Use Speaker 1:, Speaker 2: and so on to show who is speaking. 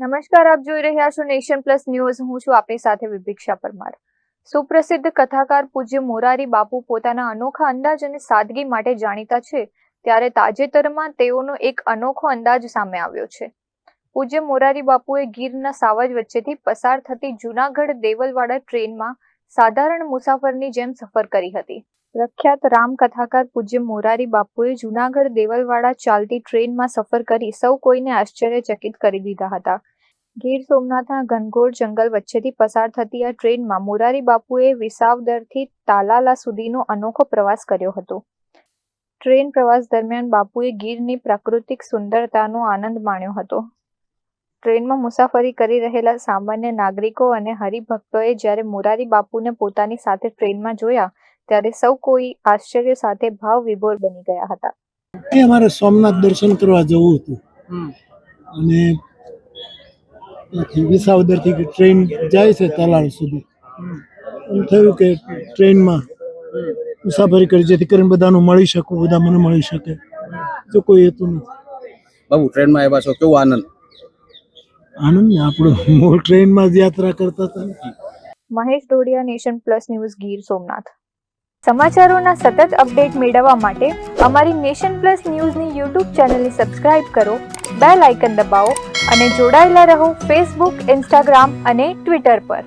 Speaker 1: નમસ્કાર, આપ જોઈ રહ્યા છો નેશન પ્લસ ન્યૂઝ. હું છું આપની સાથે વિભિક્ષા પરમાર. સુપ્રસિદ્ધ કથાકાર પૂજ્ય મોરારી બાપુ પોતાના અનોખા અંદાજ અને સાદગી માટે જાણીતા છે, ત્યારે તાજેતરમાં તેઓનો એક અનોખો અંદાજ સામે આવ્યો છે. પૂજ્ય મોરારી બાપુએ ગીરના સાવજ વચ્ચેથી પસાર થતી જૂનાગઢ દેવલવાડા ટ્રેનમાં સાધારણ મુસાફરની જેમ સફર કરી હતી. પ્રખ્યાત રામ કથાકાર પૂજ્ય મોરારી બાપુએ જૂનાગઢ દેવલવાડા ચાલતી ટ્રેનમાં સફર કરી સૌ કોઈને આશ્ચર્યચકિત કરી દીધા હતા. ગીર સોમનાથના ઘનઘોર જંગલ વચ્ચેથી પસાર થતી આ ટ્રેનમાં મોરારી બાપુએ વિસાવદરથી તાલાલા સુધીનો અનોખો પ્રવાસ કર્યો હતો. ટ્રેન પ્રવાસ દરમિયાન બાપુએ ગીરની પ્રાકૃતિક સુંદરતાનો આનંદ માણ્યો હતો. ટ્રેનમાં મુસાફરી કરી રહેલા સામાન્ય નાગરિકો અને હરિભક્તોએ જ્યારે મોરારી બાપુને પોતાની સાથે ટ્રેનમાં જોયા ત્યારે સૌ કોઈ આશ્ચર્ય સાથે ભાવ વિભોર બની ગયા હતા.
Speaker 2: અમારે સોમનાથ દર્શન કરવા જવું હતું અને વિસાવદરથી ટ્રેન જાય છે તાલાળ સુધી. એમ થયું કે ટ્રેનમાં મુસાફરી કરી જેથી કરીને બધાનું મળી શકું, બધા મને મળી શકે, જો કોઈ હેતુ નથી.
Speaker 3: બાબુ ટ્રેનમાં આવ્યા છો, કેવો આનંદ?
Speaker 2: આનંદ ને આપણો મૂળ ટ્રેનમાં જ યાત્રા કરતા હતા.
Speaker 1: Mahesh Dodiya, nation plus news, Gir Somnath. સમાચારોના સતત અપડેટ મેળવવા માટે અમારી નેશન પ્લસ ન્યૂઝની યુટ્યુબ ચેનલને સબસ્ક્રાઇબ કરો, બેલ આઇકન દબાવો અને જોડાયેલા રહો ફેસબુક, ઇન્સ્ટાગ્રામ અને ટ્વિટર પર.